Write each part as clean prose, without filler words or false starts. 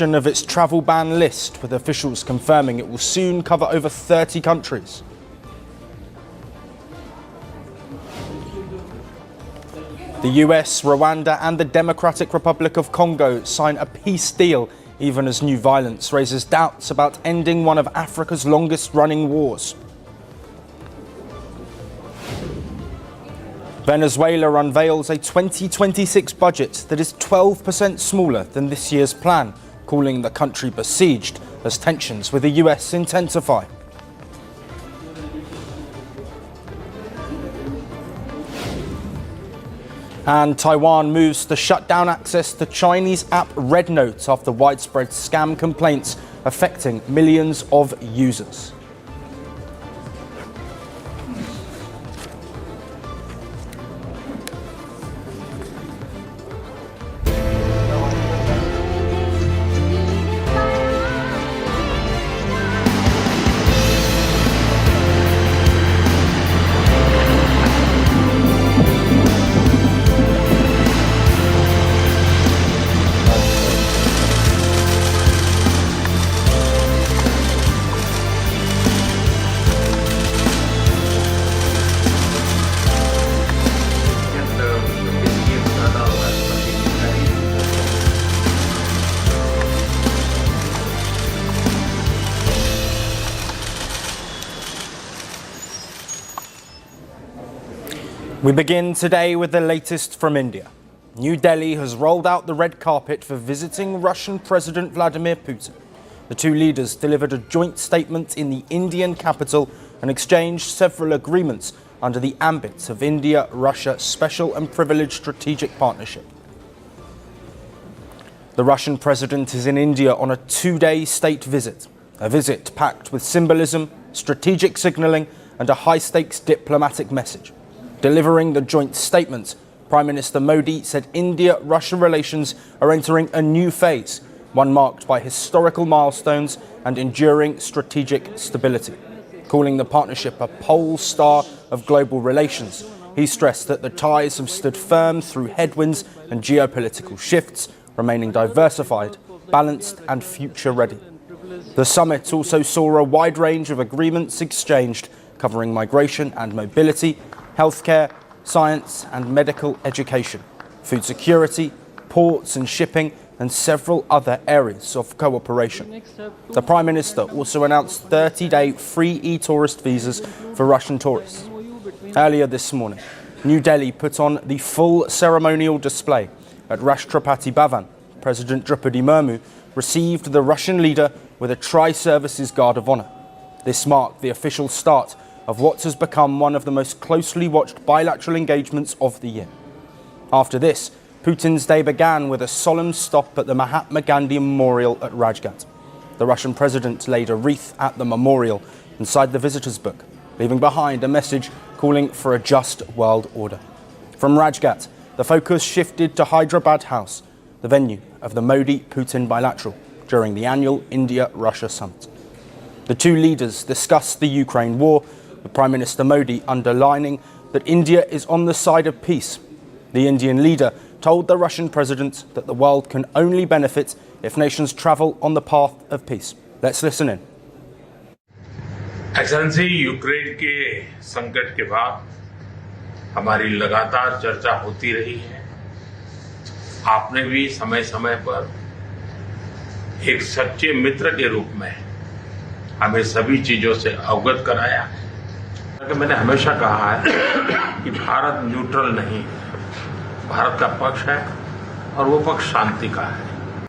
Of its travel ban list, with officials confirming it will soon cover over 30 countries. The US, Rwanda and the Democratic Republic of Congo sign a peace deal, even as new violence raises doubts about ending one of Africa's longest-running wars. Venezuela unveils a 2026 budget that is 12% smaller than this year's plan, calling the country besieged as tensions with the US intensify. And Taiwan moves to shut down access to Chinese app Red Note after widespread scam complaints affecting millions of users. We begin today with the latest from India. New Delhi has rolled out the red carpet for visiting Russian President Vladimir Putin. The two leaders delivered a joint statement in the Indian capital and exchanged several agreements under the ambit of India-Russia Special and Privileged Strategic Partnership. The Russian president is in India on a two-day state visit, a visit packed with symbolism, strategic signalling and a high-stakes diplomatic message. Delivering the joint statement, Prime Minister Modi said India-Russia relations are entering a new phase, one marked by historical milestones and enduring strategic stability. Calling the partnership a pole star of global relations, he stressed that the ties have stood firm through headwinds and geopolitical shifts, remaining diversified, balanced and future-ready. The summit also saw a wide range of agreements exchanged, covering migration and mobility, healthcare, science and medical education, food security, ports and shipping, and several other areas of cooperation. The Prime Minister also announced 30-day free e-tourist visas for Russian tourists. Earlier this morning, New Delhi put on the full ceremonial display at Rashtrapati Bhavan. President Rupee received the Russian leader with a Tri-Services Guard of Honor. This marked the official start of what has become one of the most closely watched bilateral engagements of the year. After this, Putin's day began with a solemn stop at the Mahatma Gandhi Memorial at Rajghat. The Russian president laid a wreath at the memorial inside the visitors' book, leaving behind a message calling for a just world order. From Rajghat, the focus shifted to Hyderabad House, the venue of the Modi-Putin bilateral during the annual India-Russia summit. The two leaders discussed the Ukraine war, with Prime Minister Modi underlining that India is on the side of peace. The Indian leader told the Russian president that the world can only benefit if nations travel on the path of peace. Let's listen in. Excellency, Ukraine के संकट के बाद हमारी लगातार चर्चा होती रही है। आपने भी समय समय पर एक सच्चे मित्र के रूप में हमें सभी चीजों से अवगत कराया है। मैंने हमेशा कहा है कि भारत न्यूट्रल नहीं है, भारत का पक्ष है और वो पक्ष शांति का है।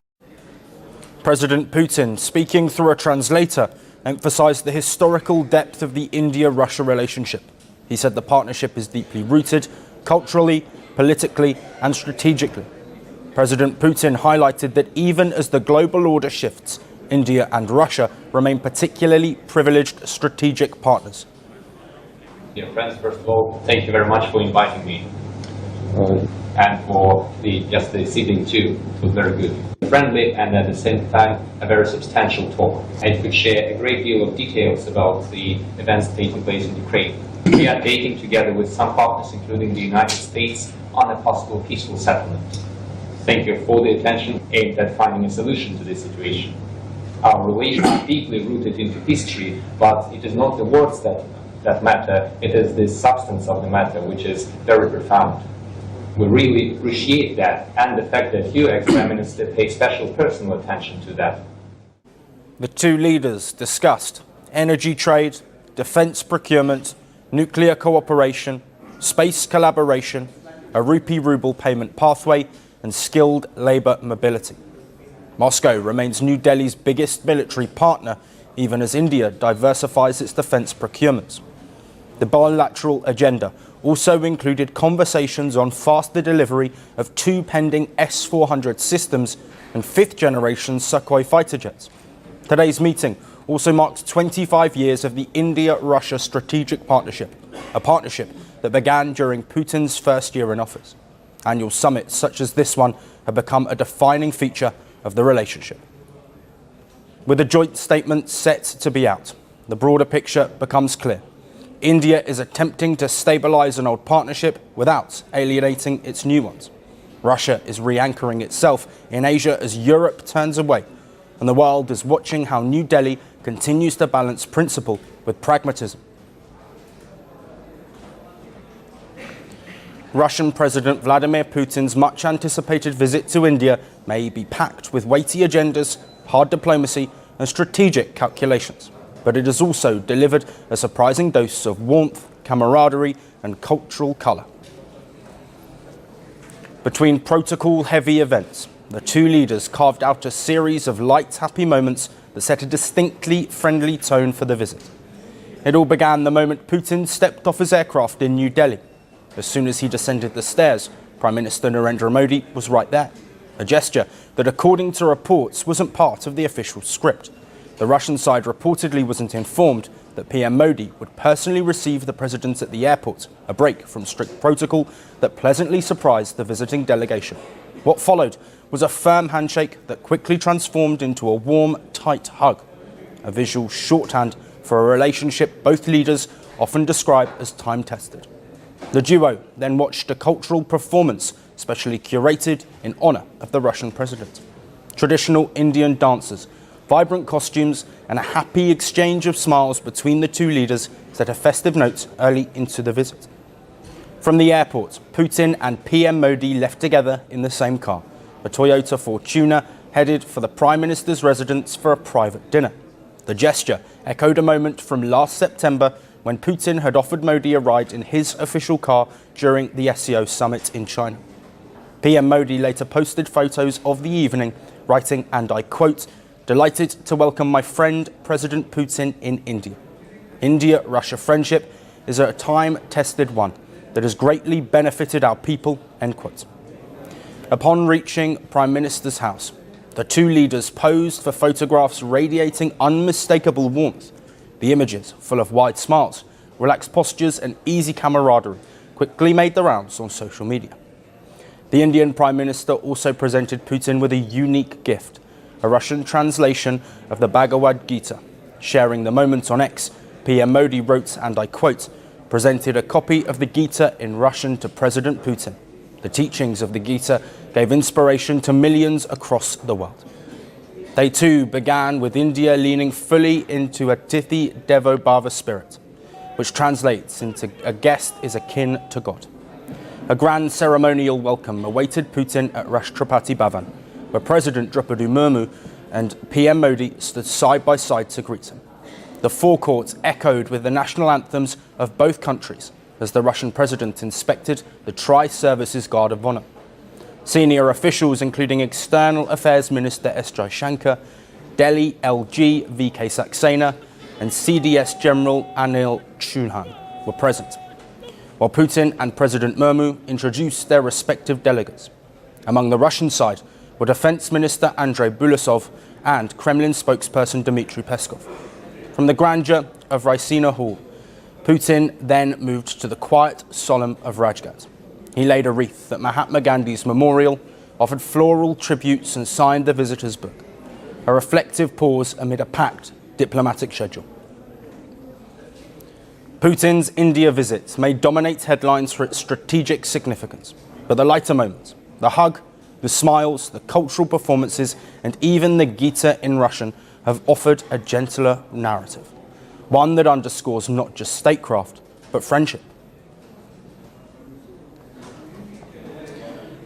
President Putin, speaking through a translator, emphasized the historical depth of the India-Russia relationship. He said the partnership is deeply rooted, culturally, politically and strategically. President Putin highlighted that even as the global order shifts, India and Russia remain particularly privileged strategic partners. Dear friends, first of all, thank you very much for inviting me and for the sitting too. It was very good. Friendly and at the same time a very substantial talk. I could share a great deal of details about the events taking place in Ukraine. We are taking together with some partners, including the United States, on a possible peaceful settlement. Thank you for the attention aimed at finding a solution to this situation. Our relations are deeply rooted into history, but it is not the words that matter, it is the substance of the matter which is very profound. We really appreciate that, and the fact that you, ex-Prime Minister, pay special personal attention to that. The two leaders discussed energy trade, defence procurement, nuclear cooperation, space collaboration, a Rupee Ruble payment pathway, and skilled labour mobility. Moscow remains New Delhi's biggest military partner, even as India diversifies its defence procurements. The bilateral agenda also included conversations on faster delivery of two pending S-400 systems and fifth-generation Sukhoi fighter jets. Today's meeting also marked 25 years of the India-Russia strategic partnership, a partnership that began during Putin's first year in office. Annual summits such as this one have become a defining feature of the relationship. With a joint statement set to be out, the broader picture becomes clear. India is attempting to stabilise an old partnership without alienating its new ones. Russia is re-anchoring itself in Asia as Europe turns away, and the world is watching how New Delhi continues to balance principle with pragmatism. Russian President Vladimir Putin's much-anticipated visit to India may be packed with weighty agendas, hard diplomacy and strategic calculations. But it has also delivered a surprising dose of warmth, camaraderie and cultural colour. Between protocol-heavy events, the two leaders carved out a series of light, happy moments that set a distinctly friendly tone for the visit. It all began the moment Putin stepped off his aircraft in New Delhi. As soon as he descended the stairs, Prime Minister Narendra Modi was right there, a gesture that, according to reports, wasn't part of the official script. The Russian side reportedly wasn't informed that PM Modi would personally receive the president at the airport, a break from strict protocol that pleasantly surprised the visiting delegation. What followed was a firm handshake that quickly transformed into a warm, tight hug, a visual shorthand for a relationship both leaders often describe as time-tested. The duo then watched a cultural performance specially curated in honour of the Russian president. Traditional Indian dances, vibrant costumes and a happy exchange of smiles between the two leaders set a festive note early into the visit. From the airport, Putin and PM Modi left together in the same car, a Toyota Fortuner headed for the Prime Minister's residence for a private dinner. The gesture echoed a moment from last September when Putin had offered Modi a ride in his official car during the SCO summit in China. PM Modi later posted photos of the evening, writing, and I quote, "Delighted to welcome my friend President Putin in India. India-Russia friendship is a time-tested one that has greatly benefited our people," end quote. Upon reaching Prime Minister's house, the two leaders posed for photographs radiating unmistakable warmth. The images, full of wide smiles, relaxed postures and easy camaraderie, quickly made the rounds on social media. The Indian Prime Minister also presented Putin with a unique gift, a Russian translation of the Bhagavad Gita. Sharing the moment on X, PM Modi wrote, and I quote, "Presented a copy of the Gita in Russian to President Putin. The teachings of the Gita gave inspiration to millions across the world." They too began with India leaning fully into a Tithi Devo Bhava spirit, which translates into a guest is akin to God. A grand ceremonial welcome awaited Putin at Rashtrapati Bhavan, where President Rupee and PM Modi stood side by side to greet him. The forecourt echoed with the national anthems of both countries as the Russian president inspected the Tri-Services Guard of Honour. Senior officials, including External Affairs Minister S. Jaishankar, Delhi LG VK Saxena, and CDS General Anil Chauhan, were present, while Putin and President Murmu introduced their respective delegates. Among the Russian side were Defense Minister Andrei Bulasov and Kremlin spokesperson Dmitry Peskov. From the grandeur of Raisina Hall, Putin then moved to the quiet solemn of Rajghat. He laid a wreath at Mahatma Gandhi's memorial, offered floral tributes and signed the visitor's book, a reflective pause amid a packed diplomatic schedule. Putin's India visit may dominate headlines for its strategic significance, but the lighter moments, the hug, The smiles, the cultural performances, and even the Gita in Russian have offered a gentler narrative, one that underscores not just statecraft, but friendship.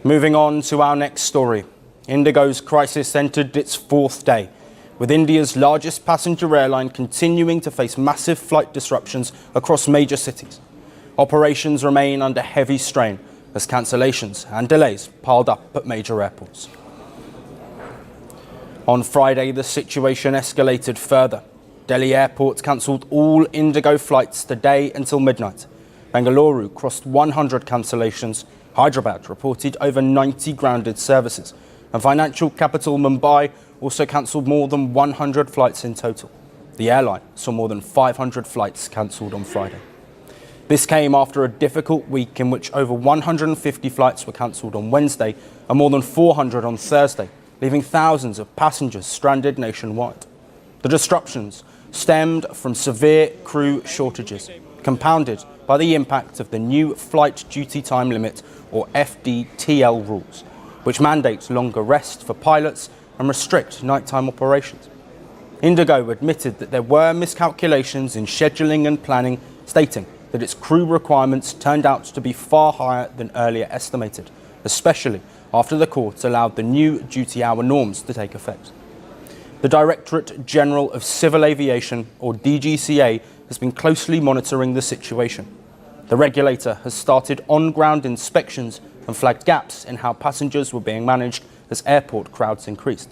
Moving on to our next story. Indigo's crisis entered its fourth day, with India's largest passenger airline continuing to face massive flight disruptions across major cities. Operations remain under heavy strain as cancellations and delays piled up at major airports. On Friday, the situation escalated further. Delhi Airport cancelled all Indigo flights today until midnight. Bengaluru crossed 100 cancellations. Hyderabad reported over 90 grounded services. And financial capital Mumbai also cancelled more than 100 flights in total. The airline saw more than 500 flights cancelled on Friday. This came after a difficult week in which over 150 flights were cancelled on Wednesday and more than 400 on Thursday, leaving thousands of passengers stranded nationwide. The disruptions stemmed from severe crew shortages, compounded by the impact of the new Flight Duty Time Limit, or FDTL rules, which mandate longer rest for pilots and restrict nighttime operations. Indigo admitted that there were miscalculations in scheduling and planning, stating that its crew requirements turned out to be far higher than earlier estimated, especially after the court allowed the new duty hour norms to take effect. The Directorate General of Civil Aviation, or DGCA, has been closely monitoring the situation. The regulator has started on-ground inspections and flagged gaps in how passengers were being managed as airport crowds increased.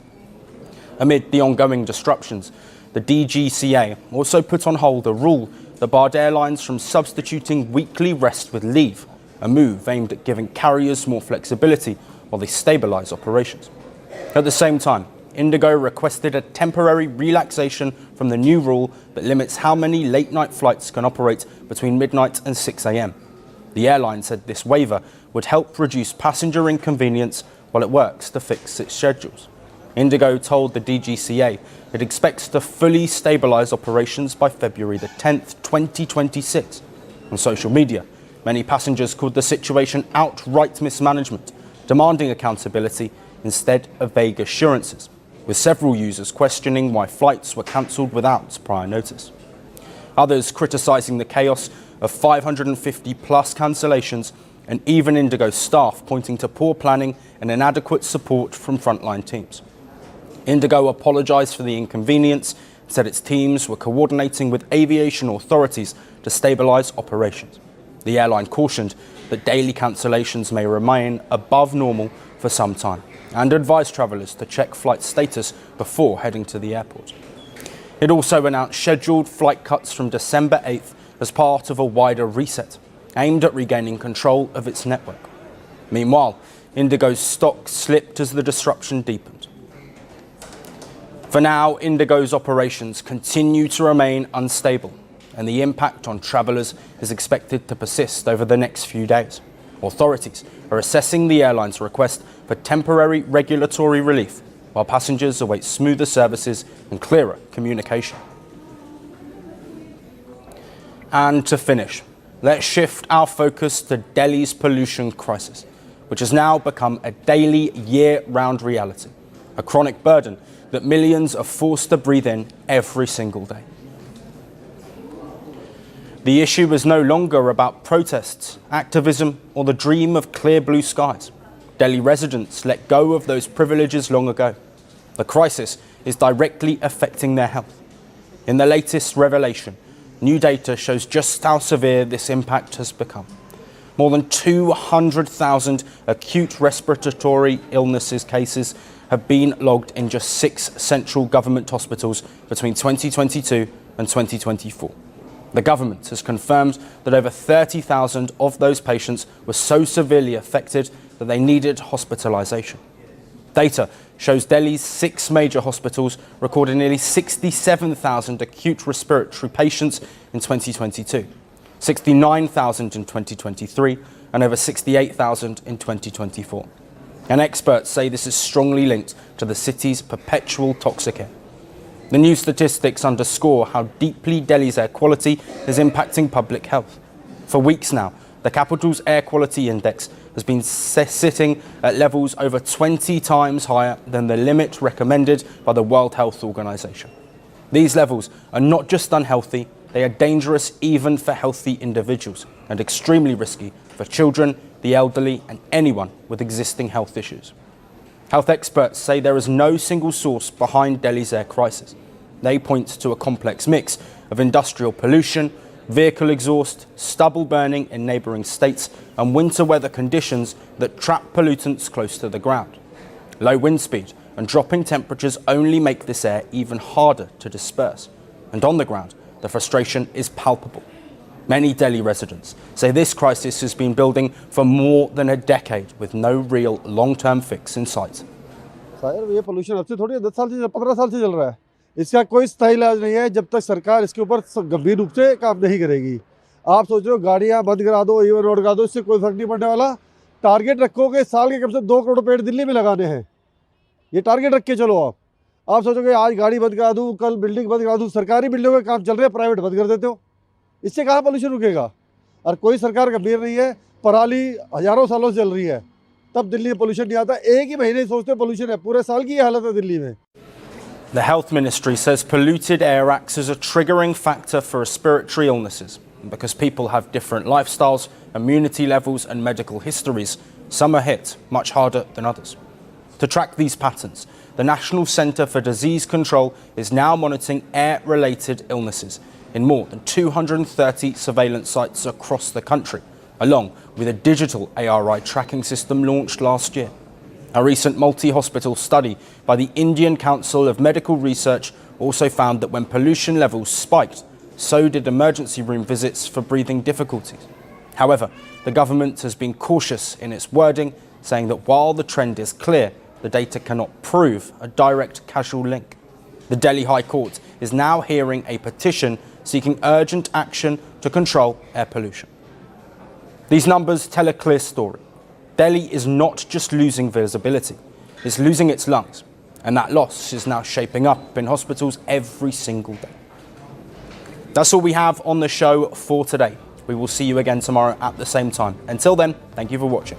Amid the ongoing disruptions, the DGCA also put on hold a rule that barred airlines from substituting weekly rest with leave, a move aimed at giving carriers more flexibility while they stabilise operations. At the same time, Indigo requested a temporary relaxation from the new rule that limits how many late-night flights can operate between midnight and 6 a.m. The airline said this waiver would help reduce passenger inconvenience while it works to fix its schedules. Indigo told the DGCA it expects to fully stabilise operations by February the 10th, 2026. On social media, many passengers called the situation outright mismanagement, demanding accountability instead of vague assurances, with several users questioning why flights were cancelled without prior notice. Others criticising the chaos of 550-plus cancellations, and even Indigo staff pointing to poor planning and inadequate support from frontline teams. Indigo apologised for the inconvenience, said its teams were coordinating with aviation authorities to stabilise operations. The airline cautioned that daily cancellations may remain above normal for some time, and advised travellers to check flight status before heading to the airport. It also announced scheduled flight cuts from December 8th as part of a wider reset, aimed at regaining control of its network. Meanwhile, Indigo's stock slipped as the disruption deepened. For now, Indigo's operations continue to remain unstable, and the impact on travellers is expected to persist over the next few days. Authorities are assessing the airline's request for temporary regulatory relief, while passengers await smoother services and clearer communication. And to finish, let's shift our focus to Delhi's pollution crisis, which has now become a daily, year-round reality, a chronic burden that millions are forced to breathe in every single day. The issue is no longer about protests, activism, or the dream of clear blue skies. Delhi residents let go of those privileges long ago. The crisis is directly affecting their health. In the latest revelation, new data shows just how severe this impact has become. More than 200,000 acute respiratory illnesses cases have been logged in just 6 central government hospitals between 2022 and 2024. The government has confirmed that over 30,000 of those patients were so severely affected that they needed hospitalisation. Data shows Delhi's 6 major hospitals recorded nearly 67,000 acute respiratory patients in 2022, 69,000 in 2023, and over 68,000 in 2024. And experts say this is strongly linked to the city's perpetual toxic air. The new statistics underscore how deeply Delhi's air quality is impacting public health. For weeks now, the capital's air quality index has been sitting at levels over 20 times higher than the limit recommended by the World Health Organization. These levels are not just unhealthy, they are dangerous even for healthy individuals and extremely risky for children, the elderly and anyone with existing health issues. Health experts say there is no single source behind Delhi's air crisis. They point to a complex mix of industrial pollution, vehicle exhaust, stubble burning in neighbouring states and winter weather conditions that trap pollutants close to the ground. Low wind speed and dropping temperatures only make this air even harder to disperse. And on the ground, the frustration is palpable. Many Delhi residents say this crisis has been building for more than a decade with no real long-term fix in sight. ये pollution अब से थोड़ी 10 साल से 15 साल से चल रहा है। इसका कोई स्थायी इलाज नहीं है जब तक सरकार इसके ऊपर गंभीर रूप से काम नहीं करेगी। आप सोच रहे हो गाड़ियां बंद करा दो, ईवन रोड करा दो, इससे कोई फर्क नहीं पड़ने वाला। टारगेट रखो कि साल के कम से 2 करोड़ पेड़ दिल्ली में लगाने हैं। ये टारगेट रख के चलो आप सोचोगे आज गाड़ी बंद करा दूँ, कल बिल्डिंग बंद करा दूँ। सरकारी बिल्डिंगों के काम चल रहे हैं, प्राइवेट बंद कर देते हो, इससे कहाँ पोल्यूशन रुकेगा? और कोई सरकार गंभीर नहीं है। पराली हजारों सालों से चल रही है, तब दिल्ली में पोल्यूशन नहीं आता। एक ही महीने सोचते पोल्यूशन है, पूरे साल की ये हालत है दिल्ली में। The Health Ministry says polluted air acts as a triggering factor for respiratory illnesses. And because people have different lifestyles, immunity levels and medical histories, some are hit much harder than others. To track these patterns, the National Centre for Disease Control is now monitoring air-related illnesses in more than 230 surveillance sites across the country, along with a digital ARI tracking system launched last year. A recent multi-hospital study by the Indian Council of Medical Research also found that when pollution levels spiked, so did emergency room visits for breathing difficulties. However, the government has been cautious in its wording, saying that while the trend is clear, the data cannot prove a direct causal link. The Delhi High Court is now hearing a petition seeking urgent action to control air pollution. These numbers tell a clear story. Delhi is not just losing visibility, it's losing its lungs. And that loss is now shaping up in hospitals every single day. That's all we have on the show for today. We will see you again tomorrow at the same time. Until then, thank you for watching.